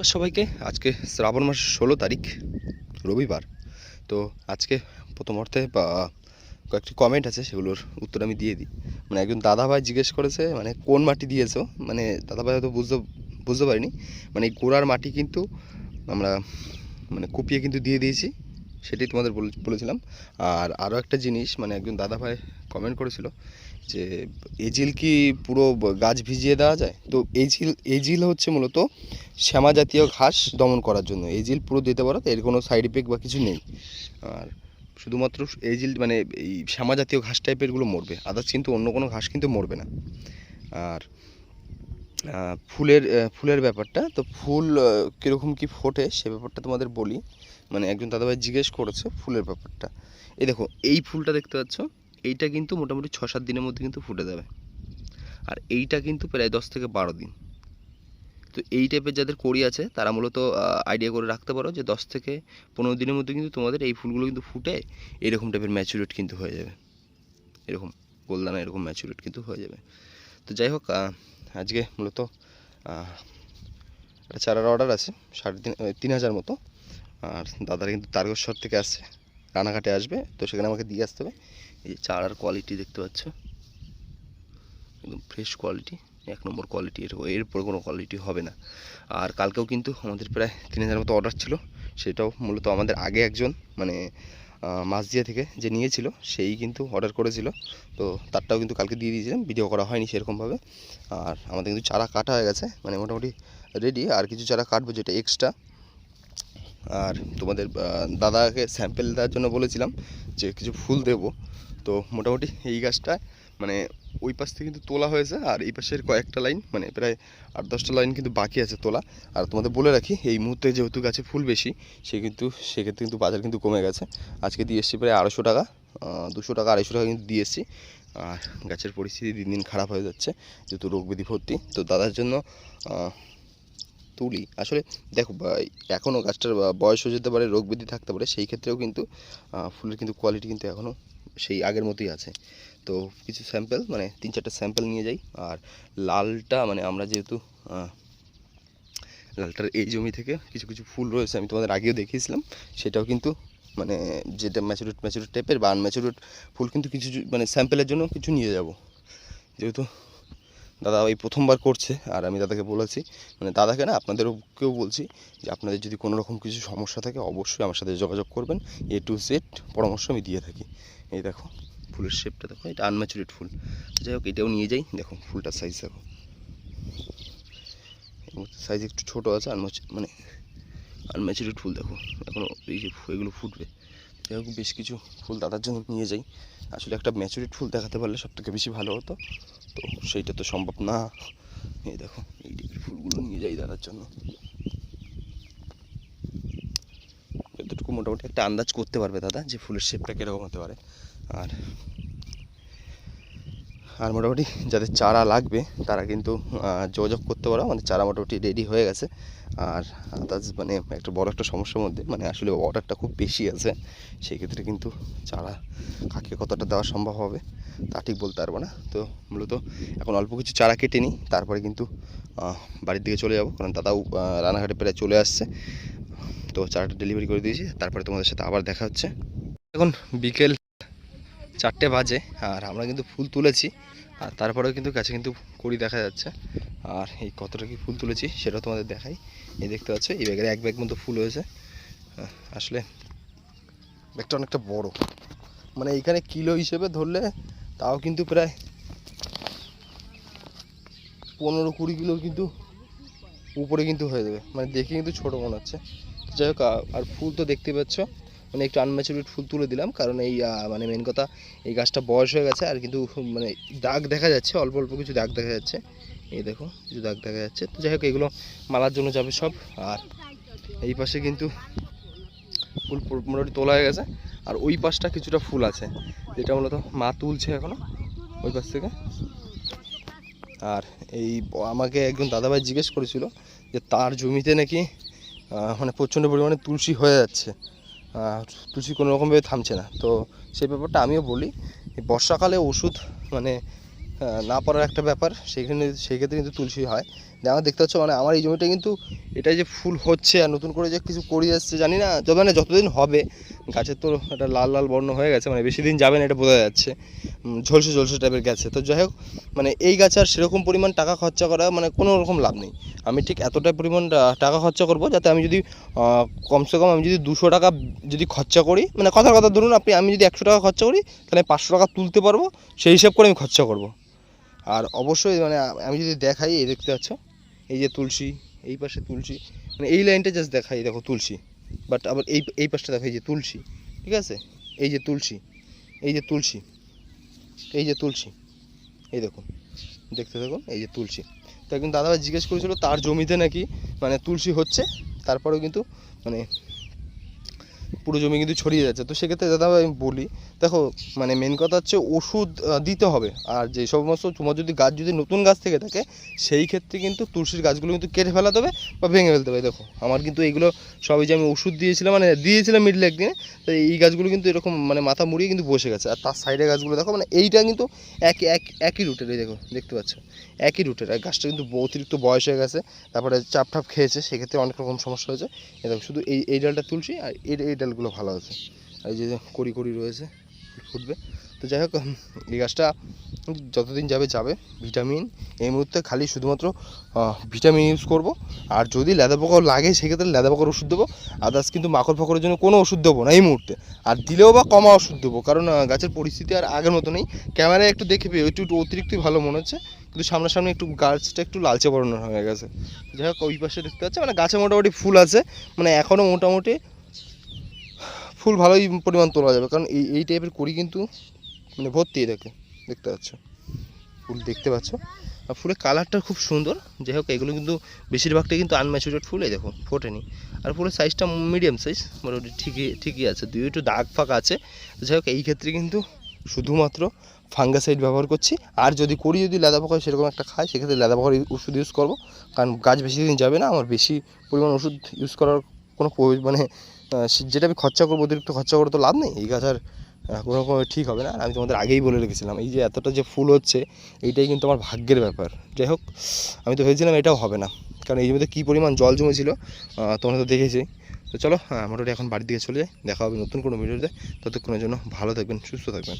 সবাইকে আজকে শ্রাবণ মাসের 16 তারিখ রবিবার। তো আজকে প্রথম অর্থে বা কয়েকটি কমেন্ট আছে, সেগুলোর উত্তর আমি দিয়ে দিই। মানে একজন দাদাভাই জিজ্ঞেস করেছে, মানে কোন মাটি দিয়েছো। মানে দাদাভাই হয়তো বুঝতে পারিনি। মানে এই গোড়ার মাটি কিন্তু আমরা মানে কুপিয়ে কিন্তু দিয়ে দিয়েছি, সেটাই তোমাদের বলেছিলাম। আর আরও একটা জিনিস, মানে একজন দাদাভাই কমেন্ট করেছিল যে এজিল কি পুরো গাছ ভিজিয়ে দেওয়া যায়। তো এজিল হচ্ছে মূলত শ্যামা জাতীয় ঘাস দমন করার জন্য এজিল পুরো দিতে পারো, তো এর কোনো সাইড ইফেক্ট বা কিছু নেই। আর শুধুমাত্র এজিল মানে এই শ্যামা জাতীয় ঘাস টাইপেরগুলো মরবে, আদার্স কিন্তু অন্য কোনো ঘাস কিন্তু মরবে না। আর ফুলের ব্যাপারটা, তো ফুল কীরকম কী ফোটে সে ব্যাপারটা তোমাদের বলি। মানে একজন দাদাভাই জিজ্ঞেস করেছে ফুলের ব্যাপারটা। এই দেখো, এই ফুলটা দেখতে পাচ্ছ, এইটা কিন্তু মোটামুটি 6-7 দিনের মধ্যে কিন্তু ফুটে যাবে। আর এইটা কিন্তু প্রায় 10 থেকে 12 দিন। তো এই টাইপের যাদের কড়ি আছে তারা মূলত আইডিয়া করে রাখতে পারো যে 10 থেকে 15 দিনের মধ্যে কিন্তু তোমাদের এই ফুলগুলো কিন্তু ফুটে এরকম টাইপের ম্যাচুরেট কিন্তু হয়ে যাবে, এরকম গোলদানা এরকম ম্যাচুরেট কিন্তু হয়ে যাবে। তো যাই হোক, আজকে মূলত একটা চারার অর্ডার আছে 3,500 মতো। আর দাদারা কিন্তু তারকেশ্বর থেকে আসছে, রানাঘাটে আসবে, তো সেখানে আমাকে দিয়ে আসতে হবে। এই যে চারার কোয়ালিটি দেখতে পাচ্ছ, একদম ফ্রেশ কোয়ালিটি, 1 নম্বর কোয়ালিটি, এরপরে কোনো কোয়ালিটি হবে না। আর কালকেও কিন্তু আমাদের প্রায় 3,000 মতো অর্ডার ছিল, সেটাও মূলত আমাদের আগে একজন মানে মাছদিয়া থেকে যে নিয়েছিল সেই কিন্তু অর্ডার করেছিল, তো তারটাও কিন্তু কালকে দিয়ে দিয়েছিলাম, ভিডিও করা হয়নি সেরকমভাবে। আর আমাদের কিন্তু চারা কাটা হয়ে গেছে, মানে মোটামুটি রেডি। আর কিছু চারা কাটবো যেটা এক্সট্রা। আর তোমাদের দাদাকে স্যাম্পেল দেওয়ার জন্য বলেছিলাম যে কিছু ফুল দেব। তো মোটামুটি এই গাছটা মানে ওই পাশ থেকে কিন্তু তোলা হয়েছে, আর এই পাশের কয়েকটা লাইন মানে প্রায় 8-10টা লাইন কিন্তু বাকি আছে তোলা। আর তোমাদের বলে রাখি, এই মুহূর্তে যেহেতু গাছে ফুল বেশি, সেক্ষেত্রে কিন্তু বাজার কিন্তু কমে গেছে। আজকে দিয়ে এসেছি প্রায় 250 টাকা, 200 টাকা 250 টাকা কিন্তু দিয়ে এসেছি। আর গাছের পরিস্থিতি দিন দিন খারাপ হয়ে যাচ্ছে, যেহেতু রোগ ব্যাধি ভর্তি। তো দাদার জন্য তুলি আসলে দেখো, এখনও গাছটার বয়স হয়ে যেতে পারে, রোগ ব্যাধি থাকতে পারে, সেই ক্ষেত্রেও কিন্তু ফুলের কিন্তু কোয়ালিটি কিন্তু এখনও সেই আগের মতোই আছে। তো কিছু স্যাম্পেল মানে 3-4টা স্যাম্পেল নিয়ে যাই। আর লালটা মানে আমরা যেহেতু লালটার এই জমি থেকে কিছু কিছু ফুল রয়েছে, আমি তোমাদের আগেও দেখিয়েছিলাম, সেটাও কিন্তু মানে যেটা ম্যাচুরেট টাইপের বা আনম্যাচুরেট ফুল কিন্তু কিছু মানে স্যাম্পেলের জন্য কিছু নিয়ে যাব, যেহেতু দাদা এই প্রথমবার করছে। আর আমি দাদাকে বলেছি, মানে দাদাকে না আপনাদেরকেও বলছি, যে আপনাদের যদি কোনো রকম কিছু সমস্যা থাকে অবশ্যই আমার সাথে যোগাযোগ করবেন, A to Z পরামর্শ আমি দিয়ে থাকি। এই দেখো ফুলের শেপটা দেখো, এটা আনম্যাচুরেট ফুল। যাই হোক, এটাও নিয়ে যাই। দেখো ফুলটার সাইজ দেখো, সাইজ একটু ছোটো আছে, মানে আনম্যাচুরেট ফুল দেখো, এখনও এই যে এগুলো ফুটবে। যাই হোক, বেশ কিছু ফুল দাদার জন্য নিয়ে যাই। আসলে একটা ম্যাচুরেট ফুল দেখাতে পারলে সবথেকে বেশি ভালো হতো, তো সেইটা তো সম্ভব না। এই দেখো, এই টাইপের ফুলগুলো নিয়ে যাই দাদার জন্য। এতটুকু মোটামুটি একটা আন্দাজ করতে পারবে দাদা যে ফুলের শেপটা কীরকম হতে পারে। আর আর মোটামুটি যাদের চারা লাগবে তারা কিন্তু যোগাযোগ করতে পারো, আমাদের চারা মোটামুটি রেডি হয়ে গেছে। আর আদার্স মানে একটা বড় একটা সমস্যার মধ্যে, মানে আসলে অর্ডারটা খুব বেশি আছে, সেই ক্ষেত্রে কিন্তু চারা কাকে কতটা দেওয়া সম্ভব হবে তা ঠিক বলতে পারবো না। তো মূলত এখন অল্প কিছু চারা কেটে নিই, তারপরে কিন্তু বাড়ির দিকে চলে যাব, কারণ দাদাও রানাঘাটে প্রায় চলে আসছে। তো চারাটা ডেলিভারি করে দিয়েছি, তারপরে তোমাদের সাথে আবার দেখা হচ্ছে। এখন বিকেল 4টে বাজে, আর আমরা কিন্তু ফুল তুলেছি, আর তারপরেও কিন্তু গাছে কিন্তু কড়ি দেখা যাচ্ছে। আর এই কতটা কি ফুল তুলেছি সেটাও তোমাদের দেখাই। এই দেখতে পাচ্ছ, এই ব্যাগের 1 ব্যাগ মতো ফুল হয়েছে। আসলে ব্যাগটা অনেকটা বড়, মানে এইখানে কিলো হিসেবে ধরলে তাও কিন্তু প্রায় 15-20 কিলো কিন্তু উপরে কিন্তু হয়ে যাবে, মানে দেখে কিন্তু ছোটো মনে হচ্ছে। যাই হোক, আর ফুল তো দেখতে পাচ্ছ, মানে একটু আনম্যাচুরেট ফুল তুলে দিলাম, কারণ এই মানে মেন কথা এই গাছটা বয়স হয়ে গেছে, আর কিন্তু মানে দাগ দেখা যাচ্ছে, অল্প অল্প কিছু দাগ দেখা যাচ্ছে। এই দেখো কিছু দাগ দেখা যাচ্ছে। তো যাই হোক, এগুলো মালার জন্য যাবে সব। আর এই পাশে কিন্তু ফুল মোটামুটি তোলা হয়ে গেছে, আর ওই পাশটা কিছুটা ফুল আছে, যেটা মূলত মা তুলছে এখনও ওই পাশ থেকে। আর এই আমাকে একজন দাদাভাই জিজ্ঞেস করেছিল যে তার জমিতে নাকি মানে প্রচণ্ড পরিমাণে তুলসী হয়ে যাচ্ছে, তুলসী কোনো রকমভাবে থামছে না। তো সেই ব্যাপারটা আমিও বলি, বর্ষাকালে ওষুধ মানে না পড়ার একটা ব্যাপার, সেই ক্ষেত্রে কিন্তু তুলসী হয়। আমার দেখতে পাচ্ছ মানে আমার এই জমিটা কিন্তু এটা যে ফুল হচ্ছে আর নতুন করে যে কিছু করে যাচ্ছে জানি না, মানে যতদিন হবে গাছের তো একটা লাল লাল বর্ণ হয়ে গেছে, মানে বেশি দিন যাবে না এটা বোঝা যাচ্ছে, ঝলসে ঝলসে টাইপের গেছে। তো যাই হোক মানে এই গাছে আর সেরকম পরিমাণ টাকা খরচা করা মানে কোনো রকম লাভ নেই। আমি ঠিক এতটাই পরিমাণ টাকা খরচা করব যাতে আমি যদি কমসে কম আমি যদি 200 টাকা যদি খরচা করি, মানে কথার কথা ধরুন আমি যদি 100 টাকা খরচা করি তাহলে 500 টাকা তুলতে পারবো, সেই হিসাব করে আমি খরচা করব। আর অবশ্যই মানে আমি যদি দেখাই, এই দেখতে পাচ্ছ এই যে তুলসী, এই পাশে তুলসী, মানে এই লাইনটা জাস্ট দেখাই, দেখো তুলসী, বাট আবার এই পাশটা দেখো এই যে তুলসী, ঠিক আছে, এই যে তুলসী, এই যে তুলসী, এই যে তুলসী, এই দেখুন দেখতে থাকুন, এই যে তুলসী। তো একদিন দাদাভাই জিজ্ঞেস করেছিল তার জমিতে নাকি মানে তুলসী হচ্ছে, তারপরেও কিন্তু মানে পুরো জমি কিন্তু ছড়িয়ে যাচ্ছে। তো সেক্ষেত্রে দাদাভাই আমি বলি দেখো মানে মেন কথা হচ্ছে ওষুধ দিতে হবে, আর যে সমস্ত তোমার যদি গাছ যদি নতুন গাছ থেকে থাকে সেই ক্ষেত্রে কিন্তু তুলসীর গাছগুলো কিন্তু কেটে ফেলাতে হবে বা ভেঙে ফেলতে হবে। দেখো আমার কিন্তু এইগুলো সবই যে আমি ওষুধ দিয়েছিলাম মানে দিয়েছিলাম মিডলে একদিনে, তো এই গাছগুলো কিন্তু এরকম মানে মাথা মুড়িয়ে কিন্তু বসে গেছে। আর তার সাইডে গাছগুলো দেখো মানে এইটা কিন্তু একই রুটের, এই দেখো দেখতে পাচ্ছ একই রুটের। আর গাছটা কিন্তু অতিরিক্ত বয়স হয়ে গেছে, তারপরে চাপ ঠাপ খেয়েছে, সেক্ষেত্রে অনেক রকম সমস্যা হয়েছে। এই দেখো শুধু এই ডালটা তুলসী আর এই ডালগুলো ভালো আছে, আর এই যে কড়ি রয়েছে ফুটবে। তো যাই হোক এই গাছটা যতদিন যাবে ভিটামিন এই মুহূর্তে খালি শুধুমাত্র ভিটামিন ইউজ করব। আর যদি লেদা পোকাও লাগে সেক্ষেত্রে লেদা পোকার ওষুধ দেবো, আদার্স কিন্তু মাকড় ফাকড়ের জন্য কোনো ওষুধ দেবো না এই মুহূর্তে। আর দিলেও বা কমা ওষুধ দেবো, কারণ গাছের পরিস্থিতি আর আগের মতো নেই। ক্যামেরায় একটু দেখে পেয়ে একটু অতিরিক্তই ভালো মনে হচ্ছে, কিন্তু সামনাসামনি একটু গাছটা একটু লালচে বর্ণের হয়ে গেছে। যাই হোক ওই পাশে দেখতে পাচ্ছি মানে গাছে মোটামুটি ফুল আছে, মানে এখনও মোটামুটি ফুল ভালোই পরিমাণ তোলা যাবে, কারণ এই টাইপের করি কিন্তু মানে ভর্তি দেখতে পাচ্ছ ফুল, দেখতে পাচ্ছ। আর ফুলের কালারটা খুব সুন্দর। যাই হোক এগুলো কিন্তু বেশিরভাগটাই কিন্তু আনম্যাচুরেড ফুল, এই দেখো ফোটেনি। আর ফুলের সাইজটা মিডিয়াম সাইজ, মোটামুটি ঠিকই আছে, দুই একটু দাগ ফাঁক আছে। যাই হোক এই ক্ষেত্রে কিন্তু শুধুমাত্র ফাঙ্গাসাইড ব্যবহার করছি। আর যদি লেদা পোকা সেরকম একটা খায় সেক্ষেত্রে লেদা পোকার ওষুধ ইউজ করবো, কারণ গাছ বেশি দিন যাবে না, আমার বেশি পরিমাণ ওষুধ ইউজ করার কোনো মানে যেটা আমি খরচা করবো অতিরিক্ত খরচা করে তো লাভ নেই, এই গাছ আর কোনো রকম ঠিক হবে না। আমি তোমাদের আগেই বলে রেখেছিলাম এই যে এতটা যে ফুল হচ্ছে এইটাই কিন্তু আমার ভাগ্যের ব্যাপার। যাই হোক আমি তো ভেবেছিলাম এটাও হবে না, কারণ এই জমিতে কী পরিমাণ জল জমেছিল তোমরা তো দেখেছি। তো চলো মোটামুটি এখন বাড়ির দিকে চলে যাই, দেখা হবে নতুন কোনো ভিডিওতে। ততক্ষণের জন্য ভালো থাকবেন, সুস্থ থাকবেন।